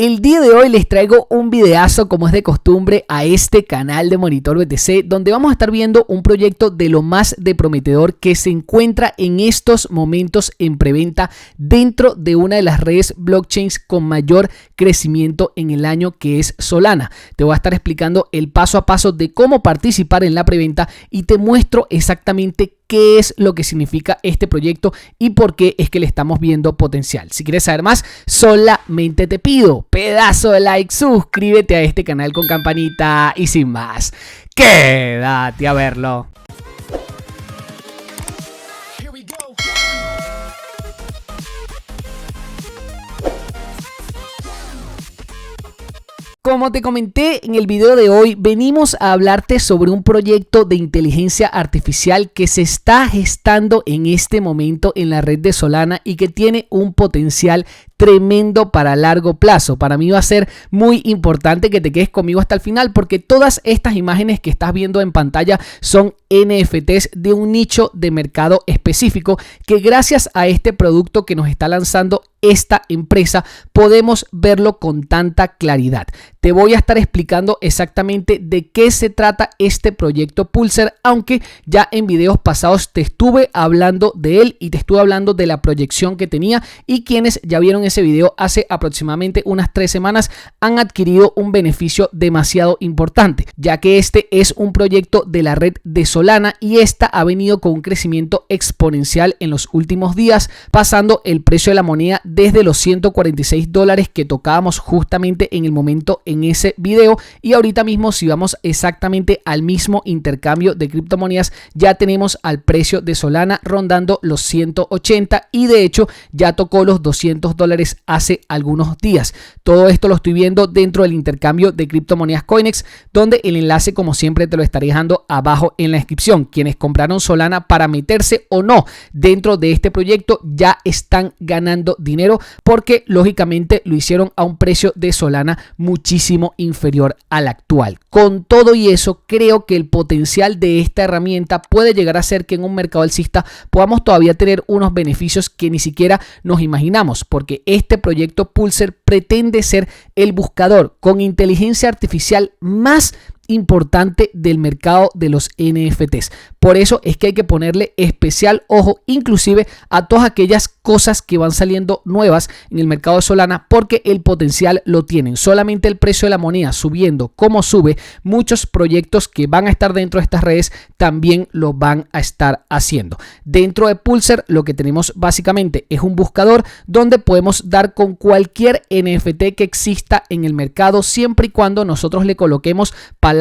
El día de hoy les traigo un videazo como es de costumbre a este canal de Monitor BTC, donde vamos a estar viendo un proyecto de lo más de prometedor que se encuentra en estos momentos en preventa dentro de una de las redes blockchains con mayor crecimiento en el año, que es Solana. Te voy a estar explicando el paso a paso de cómo participar en la preventa y te muestro exactamente qué es lo que significa este proyecto y por qué es que le estamos viendo potencial. Si quieres saber más, solamente te pido pedazo de like, suscríbete a este canal con campanita y sin más, quédate a verlo. Como te comenté en el video de hoy, venimos a hablarte sobre un proyecto de inteligencia artificial que se está gestando en este momento en la red de Solana y que tiene un potencial tremendo para largo plazo. Para mí va a ser muy importante que te quedes conmigo hasta el final, porque todas estas imágenes que estás viendo en pantalla son NFTs de un nicho de mercado específico que gracias a este producto que nos está lanzando esta empresa podemos verlo con tanta claridad. Te voy a estar explicando exactamente de qué se trata este proyecto Pulsar, aunque ya en videos pasados te estuve hablando de él y te estuve hablando de la proyección que tenía, y quienes ya vieron ese video hace aproximadamente unas 3 semanas han adquirido un beneficio demasiado importante, ya que este es un proyecto de la red de Solana y esta ha venido con un crecimiento exponencial en los últimos días, pasando el precio de la moneda desde los $146 que tocábamos justamente en el momento en ese video, y ahorita mismo si vamos exactamente al mismo intercambio de criptomonedas ya tenemos al precio de Solana rondando los 180 y de hecho ya tocó los $200 hace algunos días. Todo esto lo estoy viendo dentro del intercambio de criptomonedas Coinex, donde el enlace como siempre te lo estaré dejando abajo en la descripción. Quienes compraron Solana para meterse o no dentro de este proyecto ya están ganando dinero, porque lógicamente lo hicieron a un precio de Solana muchísimo inferior al actual. Con todo y eso, creo que el potencial de esta herramienta puede llegar a ser que en un mercado alcista podamos todavía tener unos beneficios que ni siquiera nos imaginamos, porque este proyecto Pulsar pretende ser el buscador con inteligencia artificial más importante del mercado de los NFTs. Por eso es que hay que ponerle especial ojo inclusive a todas aquellas cosas que van saliendo nuevas en el mercado de Solana, porque el potencial lo tienen. Solamente el precio de la moneda subiendo como sube, muchos proyectos que van a estar dentro de estas redes también lo van a estar haciendo. Dentro de Pulsar lo que tenemos básicamente es un buscador donde podemos dar con cualquier NFT que exista en el mercado, siempre y cuando nosotros le coloquemos palabras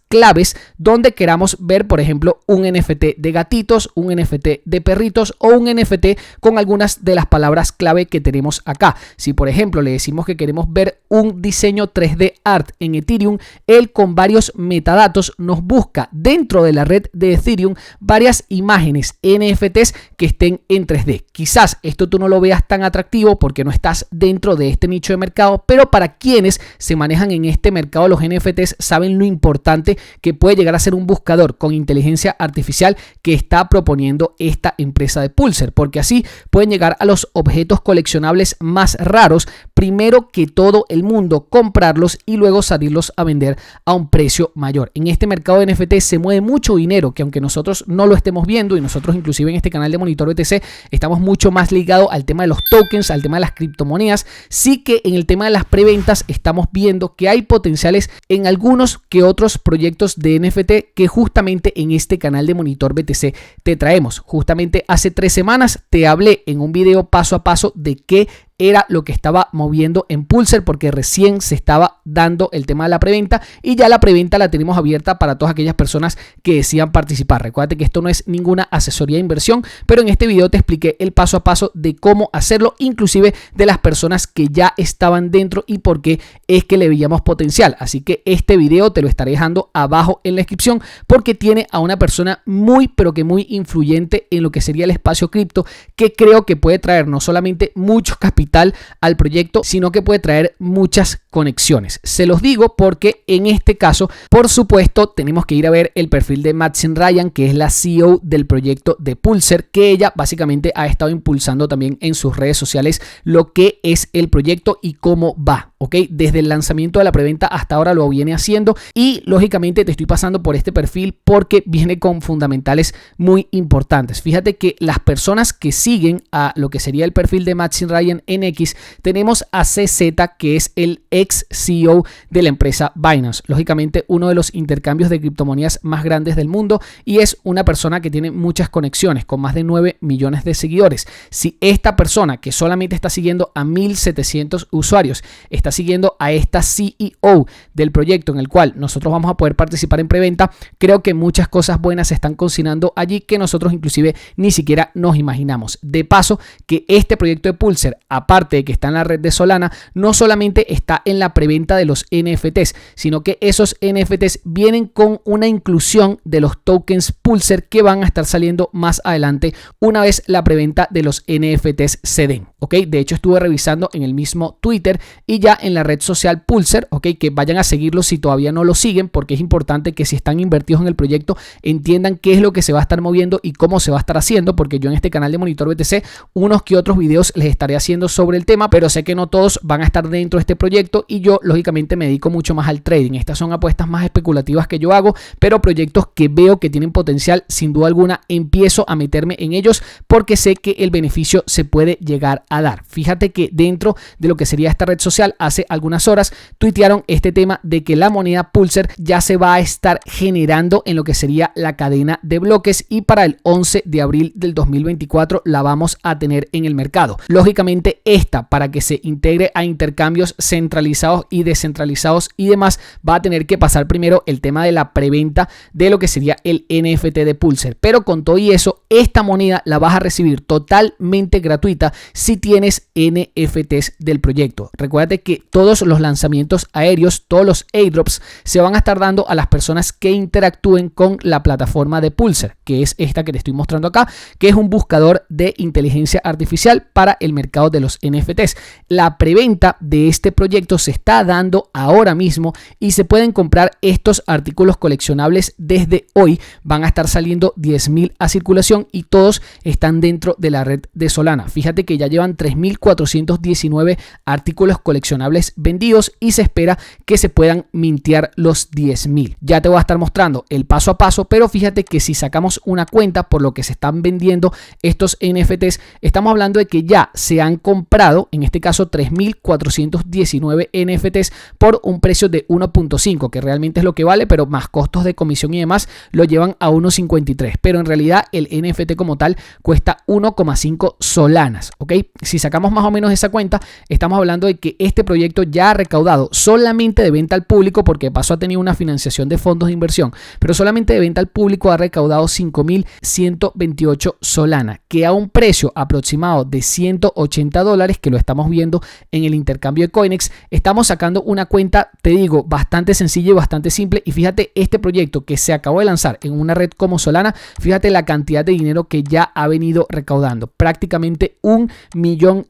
claves donde queramos ver, por ejemplo, un NFT de gatitos, un NFT de perritos o un NFT con algunas de las palabras clave que tenemos acá. Si por ejemplo le decimos que queremos ver un diseño 3D art en Ethereum, él con varios metadatos nos busca dentro de la red de Ethereum varias imágenes NFTs que estén en 3D. Quizás esto tú no lo veas tan atractivo porque no estás dentro de este nicho de mercado, pero para quienes se manejan en este mercado los NFTs saben lo importante que puede llegar a ser un buscador con inteligencia artificial que está proponiendo esta empresa de Pulsar, porque así pueden llegar a los objetos coleccionables más raros, primero que todo el mundo comprarlos y luego salirlos a vender a un precio mayor. En este mercado de NFT se mueve mucho dinero que aunque nosotros no lo estemos viendo, y nosotros inclusive en este canal de Monitor BTC estamos mucho más ligados al tema de los tokens, al tema de las criptomonedas, sí que en el tema de las preventas estamos viendo que hay potenciales en algunos que otros proyectos de NFT que justamente en este canal de Monitor BTC te traemos. Justamente hace 3 semanas te hablé en un video paso a paso de qué era lo que estaba moviendo en Pulsar, porque recién se estaba dando el tema de la preventa y ya la preventa la tenemos abierta para todas aquellas personas que desean participar. Recuerda que esto no es ninguna asesoría de inversión, pero en este video te expliqué el paso a paso de cómo hacerlo, inclusive de las personas que ya estaban dentro y por qué es que le veíamos potencial. Así que este video te lo estaré dejando abajo en la descripción, porque tiene a una persona muy pero que muy influyente en lo que sería el espacio cripto, que creo que puede traer no solamente mucho capital capital al proyecto, sino que puede traer muchas conexiones. Se los digo porque en este caso, por supuesto, tenemos que ir a ver el perfil de Madsen Ryan, que es la CEO del proyecto de Pulsar, que ella básicamente ha estado impulsando también en sus redes sociales lo que es el proyecto y cómo va, ¿ok? Desde el lanzamiento de la preventa hasta ahora lo viene haciendo y lógicamente te estoy pasando por este perfil porque viene con fundamentales muy importantes. Fíjate que las personas que siguen a lo que sería el perfil de Madsen Ryan en X, tenemos a CZ, que es el ex CEO de la empresa Binance, lógicamente uno de los intercambios de criptomonedas más grandes del mundo, y es una persona que tiene muchas conexiones con más de 9 millones de seguidores. Si esta persona, que solamente está siguiendo a 1.700 usuarios, está siguiendo a esta CEO del proyecto en el cual nosotros vamos a poder participar en preventa, creo que muchas cosas buenas se están cocinando allí que nosotros inclusive ni siquiera nos imaginamos. De paso, que este proyecto de Pulsar, aparte de que está en la red de Solana, no solamente está en la preventa de los NFTs, sino que esos NFTs vienen con una inclusión de los tokens Pulsar que van a estar saliendo más adelante una vez la preventa de los NFTs se den, ¿ok? De hecho, estuve revisando en el mismo Twitter y ya en la red social Pulsar, ¿ok? Que vayan a seguirlo si todavía no lo siguen, porque es importante que si están invertidos en el proyecto entiendan qué es lo que se va a estar moviendo y cómo se va a estar haciendo, porque yo en este canal de Monitor BTC unos que otros videos les estaré haciendo sobre el tema, pero sé que no todos van a estar dentro de este proyecto y yo lógicamente me dedico mucho más al trading. Estas son apuestas más especulativas que yo hago, pero proyectos que veo que tienen potencial, sin duda alguna empiezo a meterme en ellos porque sé que el beneficio se puede llegar a dar. Fíjate que dentro de lo que sería esta red social, hace algunas horas tuitearon este tema de que la moneda Pulsar ya se va a estar generando en lo que sería la cadena de bloques y para el 11 de abril del 2024 la vamos a tener en el mercado. Lógicamente esta, para que se integre a intercambios centralizados y descentralizados y demás, va a tener que pasar primero el tema de la preventa de lo que sería el NFT de Pulsar, pero con todo y eso, esta moneda la vas a recibir totalmente gratuita si tienes NFTs del proyecto. Recuérdate que todos los lanzamientos aéreos, todos los airdrops se van a estar dando a las personas que interactúen con la plataforma de Pulsar, que es esta que te estoy mostrando acá, que es un buscador de inteligencia artificial para el mercado de los NFTs. La preventa de este proyecto se está dando ahora mismo y se pueden comprar estos artículos coleccionables desde hoy. Van a estar saliendo 10.000 a circulación y todos están dentro de la red de Solana. Fíjate que ya llevan 3.419 artículos coleccionables vendidos y se espera que se puedan mintear los 10.000. Ya te voy a estar mostrando el paso a paso, pero fíjate que si sacamos una cuenta por lo que se están vendiendo estos NFTs, estamos hablando de que ya se han comprado, en este caso 3.419 NFTs por un precio de 1.5, que realmente es lo que vale, pero más costos de comisión y demás lo llevan a 1.53, pero en realidad el NFT como tal cuesta 1,5 solanas, ¿ok? Si sacamos más o menos esa cuenta, estamos hablando de que este proyecto ya ha recaudado solamente de venta al público, porque de paso ha tenido una financiación de fondos de inversión, pero solamente de venta al público ha recaudado 5.128 solanas, que a un precio aproximado de $180, que lo estamos viendo en el intercambio de Coinex, estamos sacando una cuenta, te digo, bastante sencilla y bastante simple. Y fíjate, este proyecto que se acabó de lanzar en una red como Solana, fíjate la cantidad de dinero que ya ha venido recaudando, prácticamente $1 millón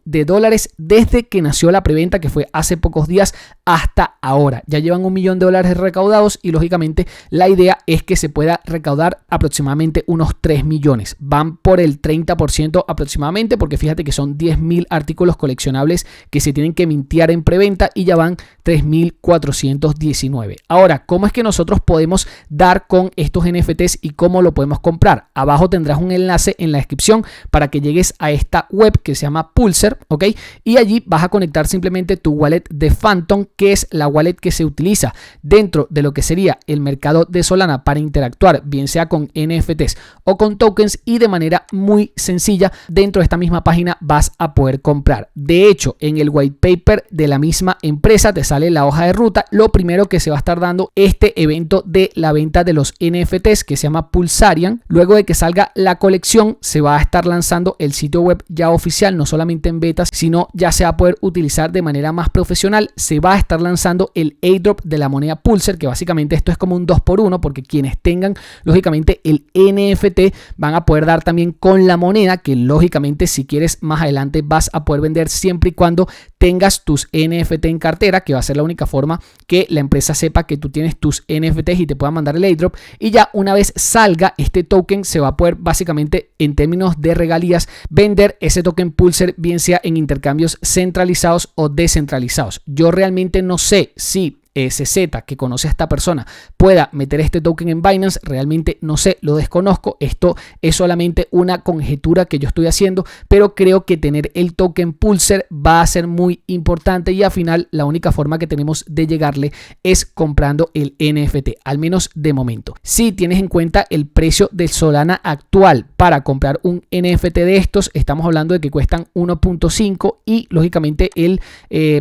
desde que nació la preventa, que fue hace pocos días, hasta ahora. Ya llevan $1 millón recaudados y lógicamente la idea es que se pueda recaudar aproximadamente unos 3 millones. Van por el 30% aproximadamente, porque fíjate que son 10.000 artículos coleccionables que se tienen que mintear en preventa y ya van 3.419. Ahora, ¿cómo es que nosotros podemos dar con estos NFTs y cómo lo podemos comprar? Abajo tendrás un enlace en la descripción para que llegues a esta web que se llama Pulsar, ¿ok? Y allí vas a conectar simplemente tu wallet de Phantom, que es la wallet que se utiliza dentro de lo que sería el mercado de Solana para interactuar, bien sea con NFTs o con tokens, y de manera muy sencilla dentro de esta misma página vas a poder comprar. De hecho, en el white paper de la misma empresa te sale la hoja de ruta. Lo primero que se va a estar dando este evento de la venta de los NFTs, que se llama Pulsarian, luego de que salga la la colección se va a estar lanzando el sitio web ya oficial, no solamente en betas, sino ya se va a poder utilizar de manera más profesional. Se va a estar lanzando el airdrop de la moneda Pulsar, que básicamente esto es como un 2x1, porque quienes tengan lógicamente el NFT van a poder dar también con la moneda, que lógicamente si quieres más adelante vas a poder vender siempre y cuando tengas tus NFT en cartera, que va a ser la única forma que la empresa sepa que tú tienes tus NFTs y te pueda mandar el airdrop. Y ya una vez salga este token, se va a poder básicamente en términos de regalías vender ese token Pulsar, bien sea en intercambios centralizados o descentralizados. Yo realmente no sé si CZ, que conoce a esta persona, pueda meter este token en Binance. Realmente no sé, lo desconozco. Esto es solamente una conjetura que yo estoy haciendo, pero creo que tener el token Pulsar va a ser muy importante y al final la única forma que tenemos de llegarle es comprando el NFT, al menos de momento. Si tienes en cuenta el precio del Solana actual para comprar un NFT de estos, estamos hablando de que cuestan 1.5 y lógicamente el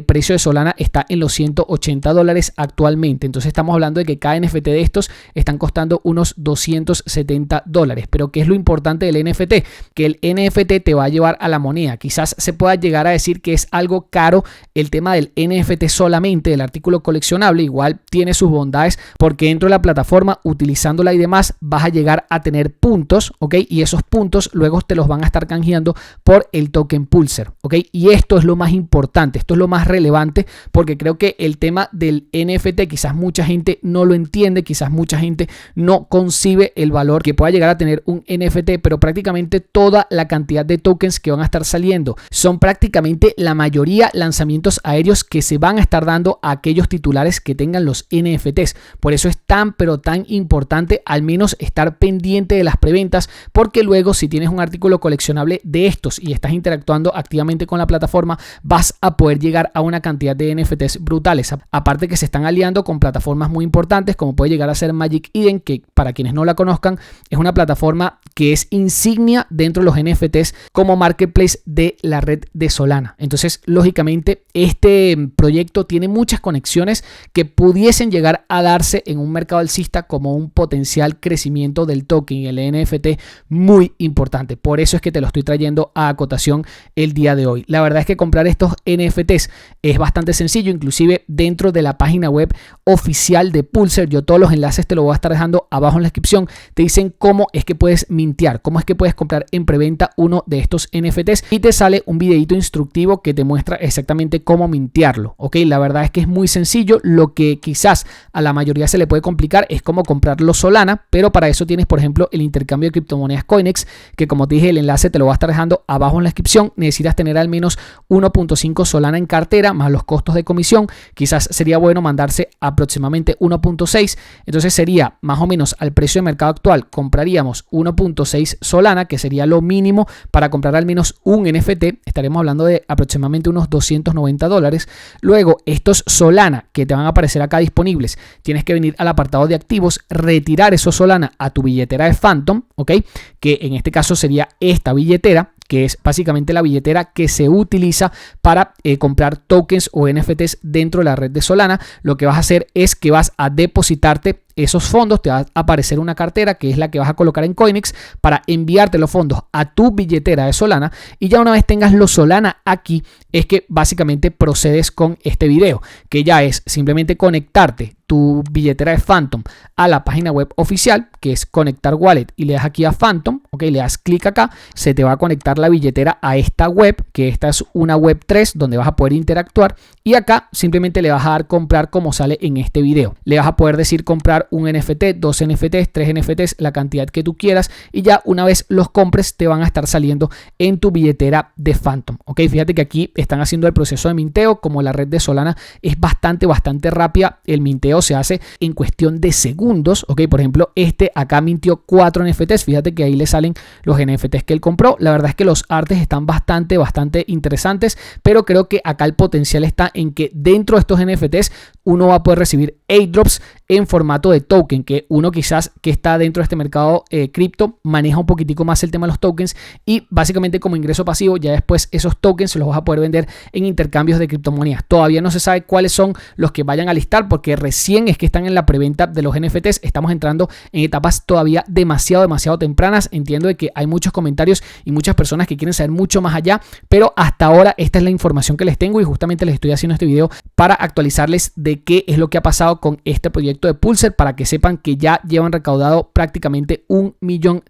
precio de Solana está en los $180 actualmente. Entonces estamos hablando de que cada NFT de estos están costando unos $270. Pero ¿qué es lo importante del NFT? Que el NFT te va a llevar a la moneda. Quizás se pueda llegar a decir que es algo caro el tema del NFT solamente, del artículo coleccionable. Igual tiene sus bondades porque dentro de la plataforma, utilizándola y demás, vas a llegar a tener puntos, ¿ok? Y esos puntos luego te los van a estar canjeando por el token Pulsar, ¿ok? Y esto es lo más importante, esto es lo más relevante, porque creo que el tema del NFT quizás mucha gente no lo entiende, quizás mucha gente no concibe el valor que pueda llegar a tener un NFT, pero prácticamente toda la cantidad de tokens que van a estar saliendo son prácticamente la mayoría lanzamientos aéreos que se van a estar dando a aquellos titulares que tengan los NFTs. Por eso es tan pero tan importante al menos estar pendiente de las preventas, porque luego si tienes un artículo coleccionable de estos y estás interactuando activamente con la plataforma, vas a poder llegar a una cantidad de NFTs brutales. Aparte que se están aliando con plataformas muy importantes como puede llegar a ser Magic Eden, que para quienes no la conozcan es una plataforma que es insignia dentro de los NFTs como marketplace de la red de Solana. Entonces lógicamente este proyecto tiene muchas conexiones que pudiesen llegar a darse en un mercado alcista como un potencial crecimiento del token y el NFT muy importante. Por eso es que te lo estoy trayendo a acotación el día de hoy. La verdad es que comprar estos NFTs es bastante sencillo, inclusive dentro de la página web oficial de Pulsar. Yo todos los enlaces te lo voy a estar dejando abajo en la descripción. Te dicen cómo es que puedes mintear, cómo es que puedes comprar en preventa uno de estos NFTs y te sale un videito instructivo que te muestra exactamente cómo mintearlo. Ok, la verdad es que es muy sencillo. Lo que quizás a la mayoría se le puede complicar es cómo comprarlo Solana, pero para eso tienes por ejemplo el intercambio de criptomonedas Coinex, que como te dije el enlace te lo voy a estar dejando abajo en la descripción. Necesitas tener al menos 1.5 Solana en cartera más los costos de comisión. Quizás sería bueno mandarse aproximadamente 1.6, entonces sería más o menos al precio de mercado actual compraríamos 1.6 Solana, que sería lo mínimo para comprar al menos un NFT. Estaremos hablando de aproximadamente unos $290. Luego estos Solana que te van a aparecer acá disponibles, tienes que venir al apartado de activos, retirar esos Solana a tu billetera de Phantom, ok, que en este caso sería esta billetera, que es básicamente la billetera que se utiliza para comprar tokens o NFTs dentro de la red de Solana. Lo que vas a hacer es que vas a depositarte esos fondos, te va a aparecer una cartera que es la que vas a colocar en Coinex para enviarte los fondos a tu billetera de Solana, y ya una vez tengas los Solana aquí es que básicamente procedes con este video, que ya es simplemente conectarte tu billetera de Phantom a la página web oficial, que es conectar wallet, y le das aquí a Phantom, ok, le das clic acá, se te va a conectar la billetera a esta web, que esta es una web 3 donde vas a poder interactuar, y acá simplemente le vas a dar comprar como sale en este video. Le vas a poder decir comprar un NFT, 2 NFTs, 3 NFTs, la cantidad que tú quieras, y ya una vez los compres te van a estar saliendo en tu billetera de Phantom, ok. Fíjate que aquí están haciendo el proceso de minteo. Como la red de Solana es bastante rápida, el minteo se hace en cuestión de segundos, ok. Por ejemplo, este acá mintió 4 NFTs, fíjate que ahí le salen los NFTs que él compró. La verdad es que los artes están bastante interesantes, pero creo que acá el potencial está en que dentro de estos NFTs uno va a poder recibir airdrops en formato de token, que uno quizás que está dentro de este mercado cripto maneja un poquitico más el tema de los tokens, y básicamente como ingreso pasivo ya después esos tokens se los vas a poder vender en intercambios de criptomonedas. Todavía no se sabe cuáles son los que vayan a listar porque recién es que están en la preventa de los NFTs. Estamos entrando en etapas todavía demasiado tempranas. Entiendo entiendo de que hay muchos comentarios y muchas personas que quieren saber mucho más allá, pero hasta ahora esta es la información que les tengo y justamente les estoy haciendo este video para actualizarles de qué es lo que ha pasado con este proyecto de Pulsar, para que sepan que ya llevan recaudado prácticamente $1 millón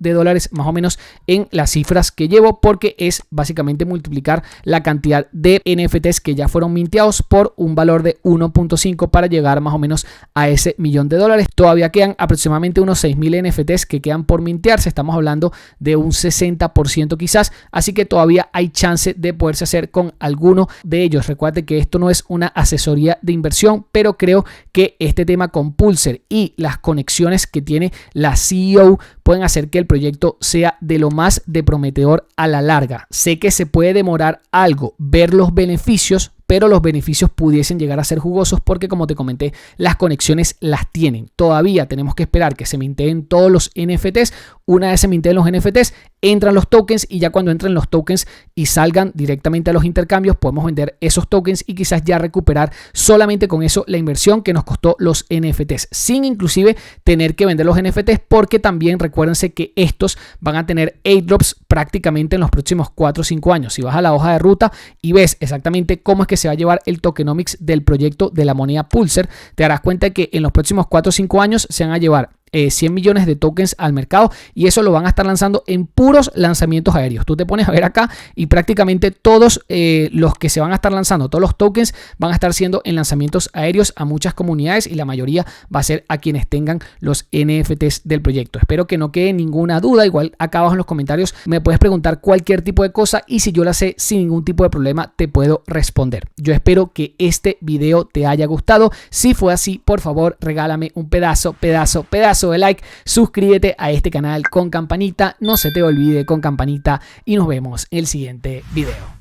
más o menos en las cifras que llevo, porque es básicamente multiplicar la cantidad de NFTs que ya fueron minteados por un valor de 1.5 para llegar más o menos a ese $1 millón. Todavía quedan aproximadamente unos 6.000 NFTs que quedan por mintearse, estamos hablando de un 60% quizás, así que todavía hay chance de poderse hacer con alguno de ellos. Recuerde que esto no es una asesoría de inversión, pero creo que este tema con Pulsar y las conexiones que tiene la CEO pueden hacer que el proyecto sea de lo más de prometedor a la larga. Sé que se puede demorar algo ver los beneficios, pero los beneficios pudiesen llegar a ser jugosos porque, como te comenté, las conexiones las tienen. Todavía tenemos que esperar que se minteen todos los NFTs. Una vez se minteen los NFTs, entran los tokens y ya cuando entren los tokens y salgan directamente a los intercambios, podemos vender esos tokens y quizás ya recuperar solamente con eso la inversión que nos costó los NFTs, sin inclusive tener que vender los NFTs, porque también recuérdense que estos van a tener airdrops prácticamente en los próximos 4 o 5 años. Si vas a la hoja de ruta y ves exactamente cómo es que se va a llevar el tokenomics del proyecto de la moneda Pulsar, te darás cuenta de que en los próximos 4 o 5 años se van a llevar 100 millones de tokens al mercado, y eso lo van a estar lanzando en puros lanzamientos aéreos. Tú te pones a ver acá y prácticamente todos los que se van a estar lanzando, todos los tokens van a estar siendo en lanzamientos aéreos a muchas comunidades, y la mayoría va a ser a quienes tengan los NFTs del proyecto. Espero que no quede ninguna duda. Igual acá abajo en los comentarios me puedes preguntar cualquier tipo de cosa y si yo la sé sin ningún tipo de problema te puedo responder. Yo espero que este video te haya gustado. Si fue así, por favor regálame un pedazo de like, suscríbete a este canal con campanita, no se te olvide con campanita, y nos vemos en el siguiente video.